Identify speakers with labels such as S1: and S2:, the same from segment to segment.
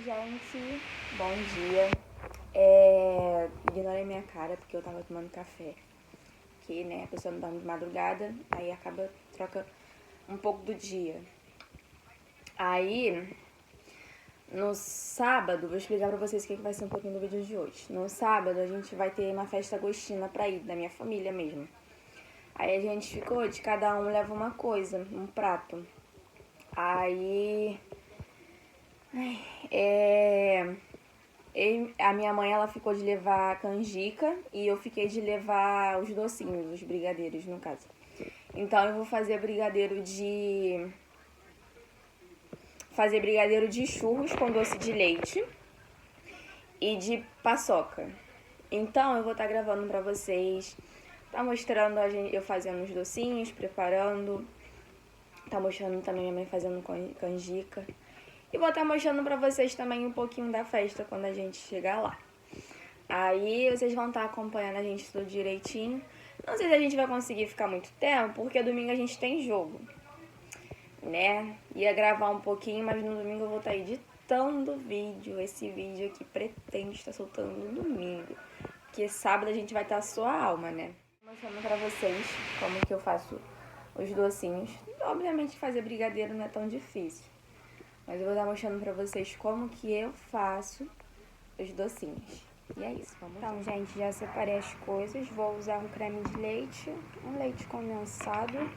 S1: Gente, bom dia. Ignorei minha cara porque eu tava tomando café. Que, né, a pessoa não dorme de madrugada, aí troca um pouco do dia. Aí, no sábado, vou explicar pra vocês o que vai ser um pouquinho do vídeo de hoje. No sábado, a gente vai ter uma festa agostina pra ir, da minha família mesmo. Aí a gente ficou de cada um leva uma coisa, um prato. Aí... a minha mãe, ela ficou de levar a canjica e eu fiquei de levar os docinhos, os brigadeiros, no caso. Então, eu vou fazer brigadeiro de churros com doce de leite e de paçoca. Então, eu vou estar gravando pra vocês, tá mostrando eu fazendo os docinhos, preparando, tá mostrando também minha mãe fazendo canjica. E vou estar mostrando pra vocês também um pouquinho da festa quando a gente chegar lá. Aí vocês vão estar acompanhando a gente tudo direitinho. Não sei se a gente vai conseguir ficar muito tempo, porque domingo a gente tem jogo, né? Ia gravar um pouquinho, mas no domingo eu vou estar editando o vídeo. Esse vídeo aqui pretende estar soltando no domingo, porque sábado a gente vai estar só a alma, né? Mostrando pra vocês como que eu faço os docinhos. Obviamente fazer brigadeiro não é tão difícil, mas eu vou estar mostrando pra vocês como que eu faço os docinhos. E é isso, vamos lá. Então, gente, já separei as coisas. Vou usar um creme de leite, um leite condensado.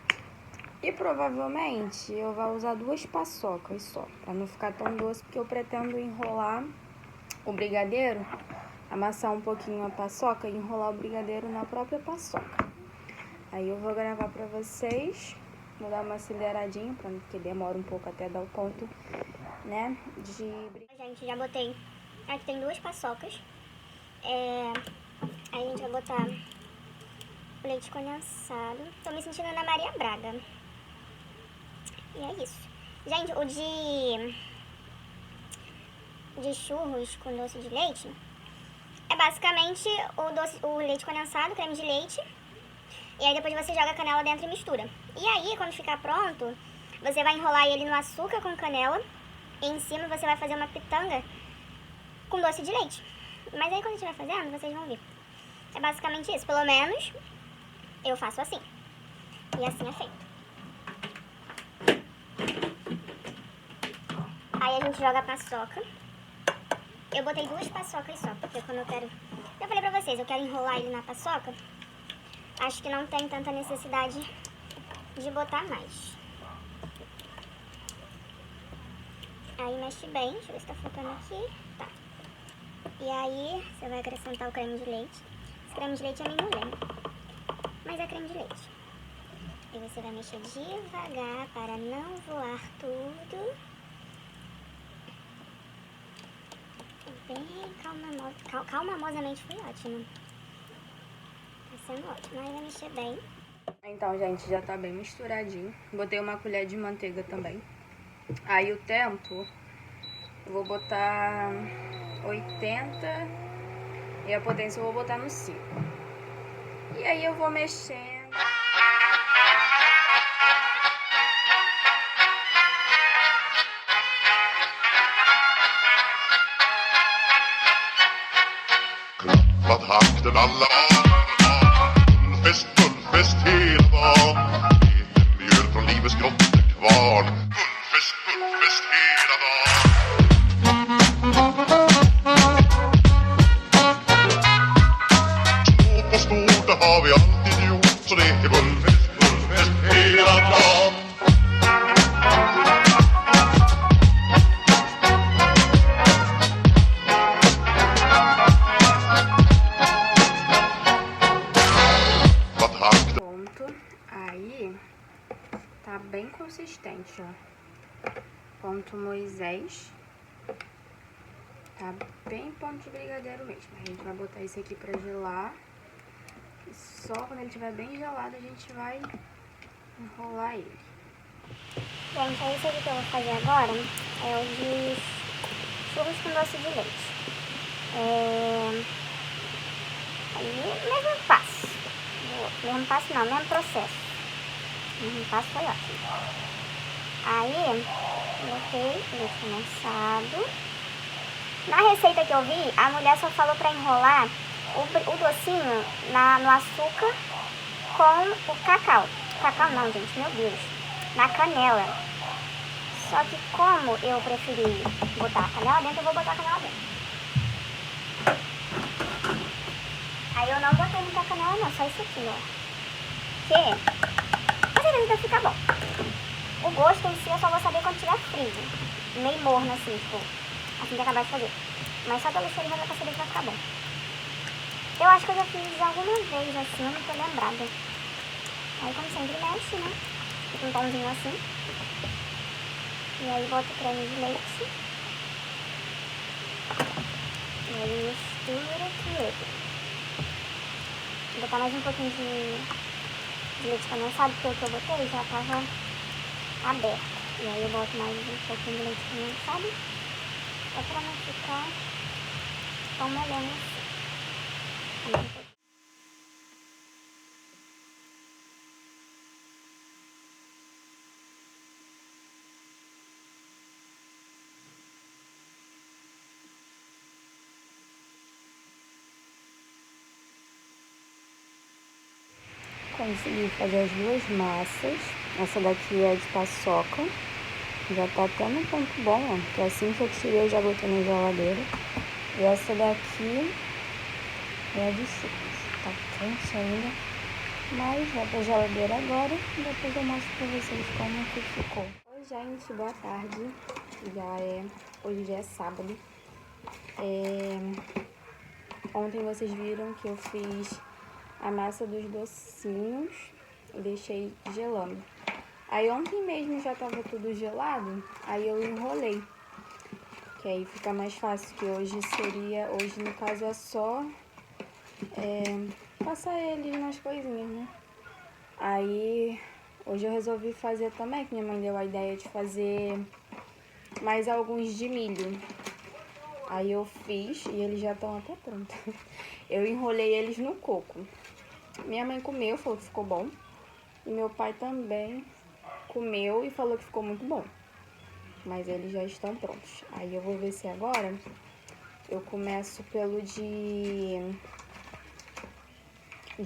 S1: E provavelmente eu vou usar 2 paçocas só, pra não ficar tão doce, porque eu pretendo enrolar o brigadeiro, amassar um pouquinho a paçoca e enrolar o brigadeiro na própria paçoca. Aí eu vou gravar pra vocês. Vou dar uma aceleradinha, porque demora um pouco até dar o ponto, né, de... Gente, já botei... Aqui tem 2 paçocas. Aí a gente vai botar o leite condensado. Tô me sentindo Ana Maria Braga. E é isso. Gente, o de churros com doce de leite é basicamente o leite condensado, creme de leite. E aí depois você joga a canela dentro e mistura. E aí, quando ficar pronto, você vai enrolar ele no açúcar com canela. E em cima você vai fazer uma pitanga com doce de leite. Mas aí quando estiver fazendo, vocês vão ver. É basicamente isso. Pelo menos eu faço assim. E assim é feito. Aí a gente joga a paçoca. Eu botei 2 paçocas só, porque quando eu quero... Eu falei pra vocês, eu quero enrolar ele na paçoca. Acho que não tem tanta necessidade de botar mais. Aí mexe bem, deixa eu ver se tá faltando aqui. Tá. E aí você vai acrescentar o creme de leite. Esse creme de leite é meio molhado, mas é creme de leite. E você vai mexer devagar para não voar tudo. Bem calmamosamente, foi ótimo. Tá sendo ótimo, aí vai mexer bem. Então, gente, já tá bem misturadinho. Botei uma colher de manteiga também. Aí o tempo, eu vou botar 80 e a potência eu vou botar no 5. E aí eu vou mexendo.
S2: Klappat hakten alla Fullfest hela dagen Mjöl från livets grottekvarn Fullfest hela dagen Små på stort, det har vi alltid gjort Så det är fullfest hela dagen
S1: Aí, tá bem consistente, ó. Ponto Moisés. Tá bem ponto de brigadeiro mesmo. A gente vai botar esse aqui pra gelar. E só quando ele estiver bem gelado a gente vai enrolar ele. Gente, esse aqui que eu vou fazer agora é o de churros com doce de leite. Aí, mesmo passo. Mesmo passo não, mesmo processo. Mesmo passo foi ótimo. Aí, botei leite condensado.
S3: Na receita que eu vi, a mulher só falou pra enrolar o docinho no açúcar com o cacau. Cacau não, gente, meu Deus. Na canela. Só que como eu preferi botar a canela dentro, eu vou botar a canela dentro. Aí eu não botei muita canela não, só isso aqui, ó. Mas ele vai ficar bom. O gosto em si eu só vou saber quando tiver frio. Meio morno assim, tipo, assim de acabar de fazer. Mas só pelo cheiro já dá pra saber que vai ficar bom. Eu acho que eu já fiz alguma vez assim, eu não tô lembrada. Aí como sempre mexe, né? Fica um pãozinho assim. E aí bota o creme de leite. E aí mistura tudo. Vou botar mais um pouquinho de leite condensado, porque o que eu botei já tava aberto. E aí eu boto mais um pouquinho de leite condensado. Só pra não ficar tão molhando assim.
S1: Consegui fazer as duas massas. Essa daqui é de paçoca. Já tá até no ponto bom, ó. Que assim que eu tirei eu já botei na geladeira. E essa daqui é a de churros. Tá quente ainda. Mas vai pra geladeira agora. E depois eu mostro pra vocês como que ficou. Oi, gente. Boa tarde. Hoje já é sábado. Ontem vocês viram que eu fiz a massa dos docinhos e deixei gelando. Aí ontem mesmo já tava tudo gelado, aí eu enrolei. Que aí fica mais fácil, que hoje no caso é só passar ele nas coisinhas, né? Aí hoje eu resolvi fazer também, que minha mãe deu a ideia de fazer mais alguns de milho. Aí eu fiz e eles já estão até prontos. Eu enrolei eles no coco. Minha mãe comeu, falou que ficou bom. E meu pai também comeu e falou que ficou muito bom. Mas eles já estão prontos. Aí eu vou ver se agora eu começo pelo de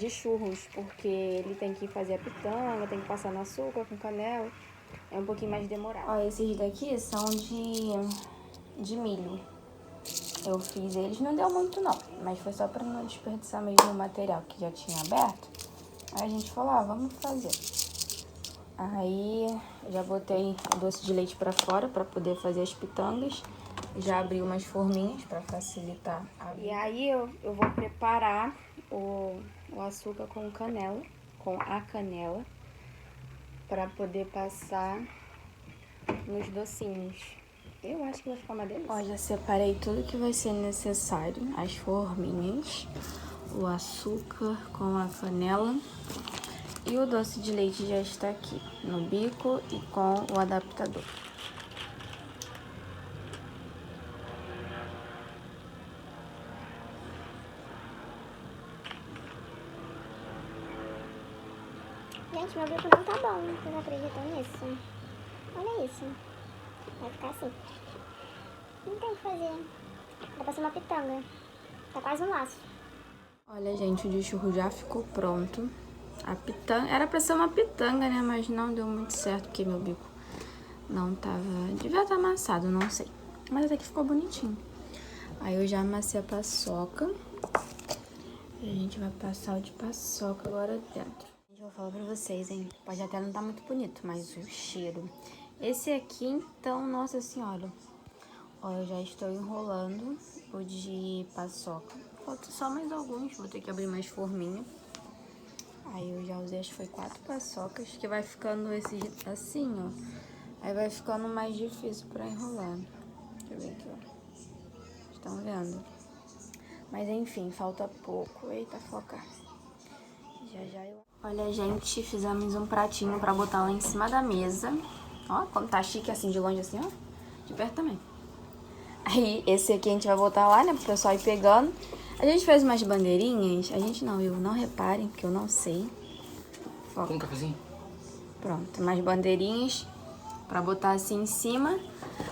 S1: churros, porque ele tem que fazer a pitanga, tem que passar no açúcar com canela. É um pouquinho mais demorado. Ó, esses daqui são de milho. Eu fiz eles, não deu muito não, mas foi só pra não desperdiçar mesmo o material que já tinha aberto. Aí a gente falou, vamos fazer. Aí já botei o doce de leite pra fora pra poder fazer as pitangas. Já abri umas forminhas pra facilitar. E aí eu vou preparar o açúcar com a canela, pra poder passar nos docinhos. Eu acho que vai ficar uma delícia. Ó, já separei tudo que vai ser necessário. As forminhas, o açúcar com a canela e o doce de leite já está aqui no bico e com o adaptador.
S3: Gente, meu bico não tá bom, vocês acreditam nisso? Olha isso. Vai ficar assim. Não tem o que fazer. Dá pra ser uma pitanga. Tá quase um laço.
S1: Olha, gente, o de churro já ficou pronto. A pitanga... Era pra ser uma pitanga, né? Mas não deu muito certo, porque meu bico não tava... Devia estar amassado, não sei. Mas até que ficou bonitinho. Aí eu já amassei a paçoca. E a gente vai passar o de paçoca agora dentro. Eu vou falar pra vocês, hein? Pode até não estar muito bonito, mas o cheiro... Esse aqui, então, nossa senhora. Ó, eu já estou enrolando o de paçoca. Falta só mais alguns, vou ter que abrir mais forminha. Aí eu já usei, acho que foi 4 paçocas, que vai ficando esse assim, ó. Aí vai ficando mais difícil pra enrolar. Deixa eu ver aqui, ó. Estão vendo? Mas enfim, falta pouco. Eita, foca. Já eu... Olha, gente, fizemos um pratinho pra botar lá em cima da mesa. Ó, como tá chique assim, de longe assim, ó. De perto também. Aí, esse aqui a gente vai botar lá, né, pro pessoal ir pegando. A gente fez umas bandeirinhas. A gente não, não reparem, porque eu não sei. Foca.
S4: Com um cafezinho?
S1: Pronto, umas bandeirinhas pra botar assim em cima.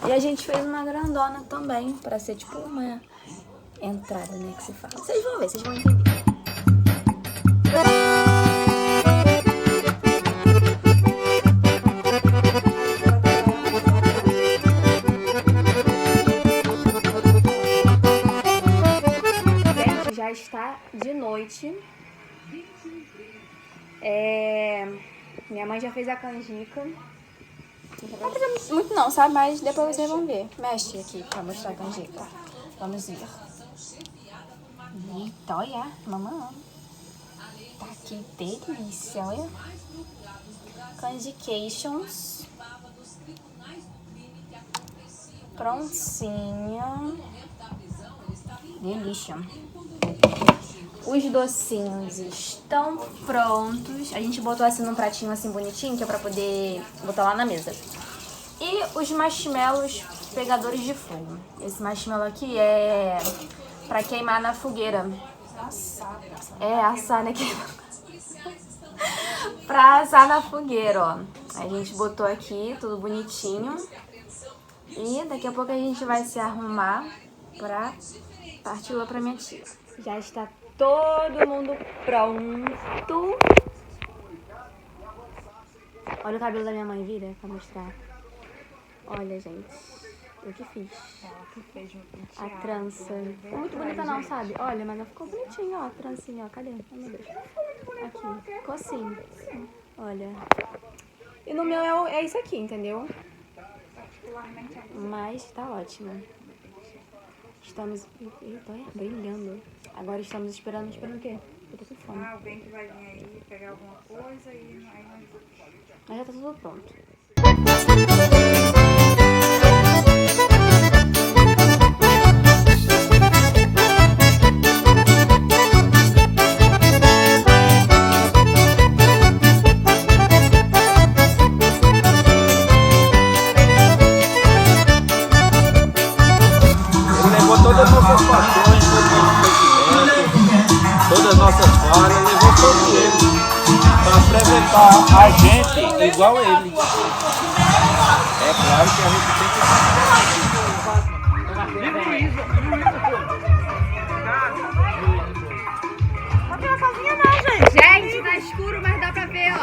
S1: E a gente fez uma grandona também, pra ser tipo uma entrada, né, que se fala. Vocês vão ver, vocês vão entender. Gente, já está de noite. Minha mãe já fez a canjica. Não vai fazer muito não, sabe? Mas depois vocês vão ver. Mexe aqui pra mostrar a canjica. Vamos ver. Eita, olha. Mamãe. Tá que delícia, olha. Canjications. Prontinha. Delícia. Os docinhos estão prontos. A gente botou assim num pratinho assim bonitinho, que é pra poder botar lá na mesa. E os marshmallows pegadores de fogo. Esse marshmallow aqui é pra queimar na fogueira. Assar, né? Pra assar na fogueira, ó. A gente botou aqui tudo bonitinho. E daqui a pouco a gente vai se arrumar pra partir lá pra minha tia. Já está todo mundo pronto. Olha o cabelo da minha mãe, vira pra mostrar. Olha, gente, eu que fiz.
S4: Ela que fez
S1: a trança. Ficou muito bonita não, sabe? Olha, mas ela ficou bonitinha, ó, a trancinha, ó. Cadê? Ai, meu Deus. Aqui, ficou assim. Olha. E no meu é isso aqui, entendeu? Mas tá ótimo. Estamos... Eita, olha, brilhando. Agora estamos esperando o quê? Eu tô com fome.
S4: Alguém que vai vir aí pegar alguma coisa e aí nós...
S1: Mas já tá tudo pronto.
S5: Levou todas as nossas paixões, todas as nossas falhas, levou todo ele para apresentar a gente igual ele. É claro que a gente tem que...
S4: Não tem sozinha não, gente.
S1: Gente, tá escuro, mas dá pra ver, ó.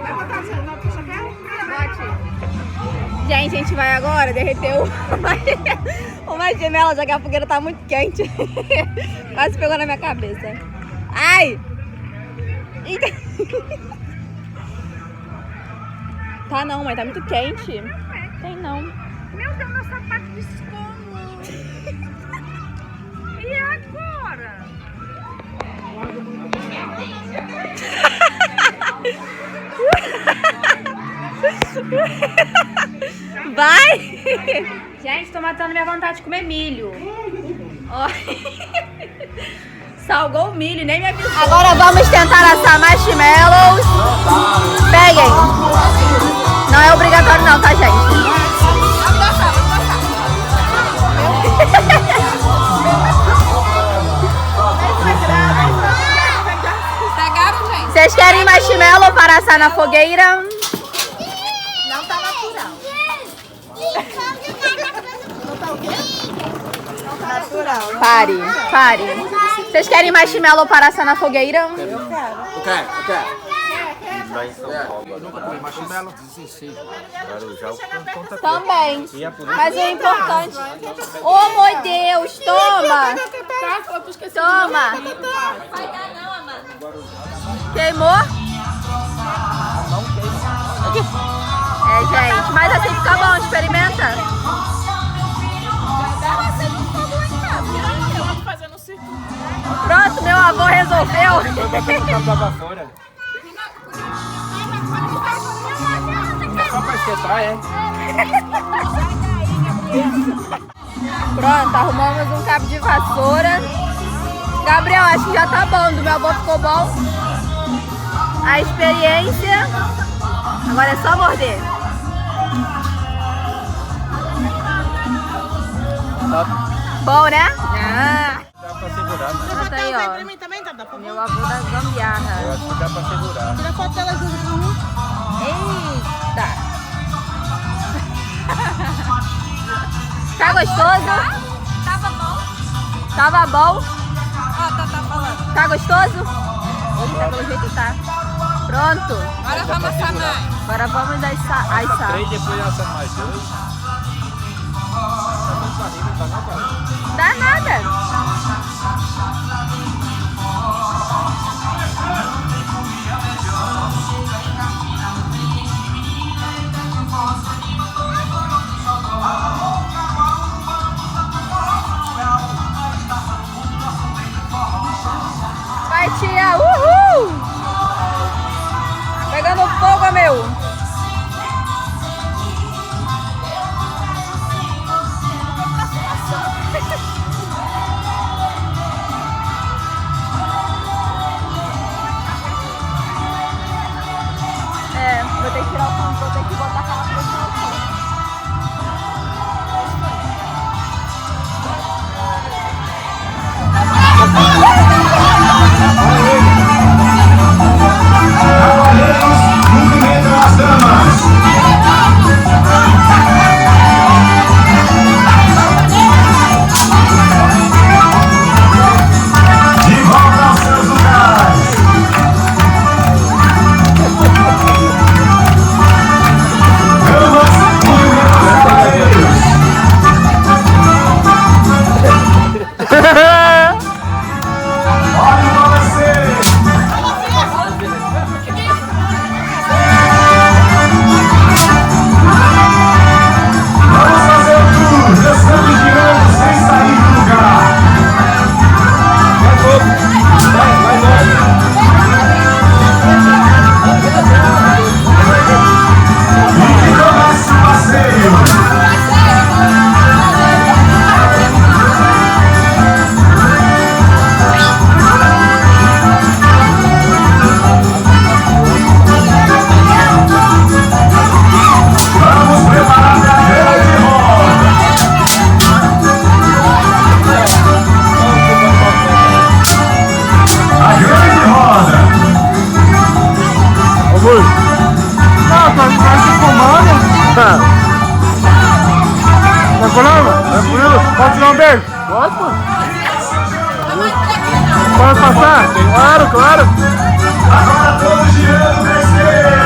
S4: Vai botar assim, não puxa ferro?
S1: Bote. Gente, a gente vai agora, derreteu uma gemela, já que a fogueira tá muito quente. Quase pegou na minha cabeça. Ai! Eita. Tá não, mãe, tá muito quente. Tem não.
S4: Meu Deus, meu sapato descolou. E agora?
S1: Vai! Gente, tô matando minha vontade de comer milho. Ó. Salgou o milho, nem me avisou. Agora vamos tentar assar marshmallows. Peguem. Não é obrigatório não, tá, gente? Vocês querem marshmallow para assar na fogueira?
S4: Não tá natural. Natural.
S1: Pare. Vocês querem marshmallow para assar na fogueira?
S5: Eu quero. Lá em São Paulo. Eu nunca comi marshmallow. Guarujá, conta
S1: Também. Mas o importante... Oh, meu Deus, toma! Toma! Queimou? É, gente, mas assim fica bom, experimenta. Pronto, meu avô resolveu.
S5: Foi botando o cabo d'água fora. Só pra esquentar, é?
S1: Pronto, arrumamos um cabo de vassoura. Gabriel, acho que já tá bom, do meu avô ficou bom. A experiência. Agora é só morder. Bom, né? Ah.
S5: Dá pra segurar, né?
S1: Tá aí, ó.
S4: Pra mim também, tá? Dá pra
S1: Meu avô da gambiarra.
S5: Eu acho que dá pra segurar.
S4: Tira foto dela junto.
S1: Eita! Tá gostoso?
S4: Tava bom.
S1: Tava bom?
S4: Ó, tá falando.
S1: Tá gostoso? Eita, pelo jeito tá. Pronto.
S4: Agora vamos assar mais.
S1: Agora vamos assar.
S5: 3, depois assa mais 2.
S1: Dá nada. Vai, tia! Uhul! Pegando fogo, meu! É, vou ter que tirar o fundo, vou ter que botar aquela pressão aqui.
S2: Cumprimento as damas. De volta aos seus lugares. Damas, cumprimento os cavaleiros. Olhe para você. Vamos fazer o tour, dançando e girando sem sair do lugar.
S5: Vai logo. Vai logo.
S2: E que comece o passeio. Vamos preparar a grande roda. A grande roda.
S5: Ô, Bruno.
S6: Não, tá se fumando. Tranquilo? Tranquilo? Pode tirar um beijo? Pode, pô. Pode passar? Claro, claro.
S2: Agora todos girando pra esquerda.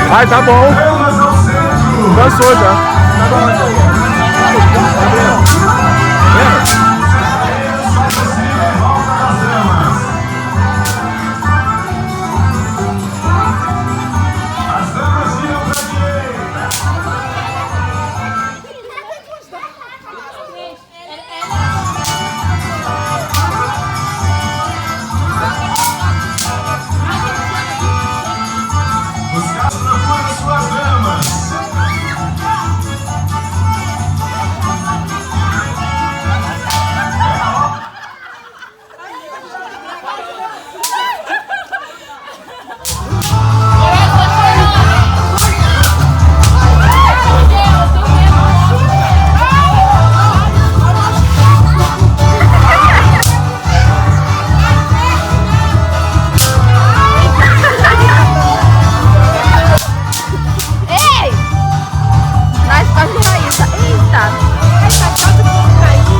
S6: Vai, tá bom.
S2: Damas ao centro.
S6: Cansou já. Tá bom.
S2: Volta das damas. As damas giram pra direita. Os caras procuram suas damas.
S1: Ei! Nas costas de Raíssa. Eita! Essa calça que caiu.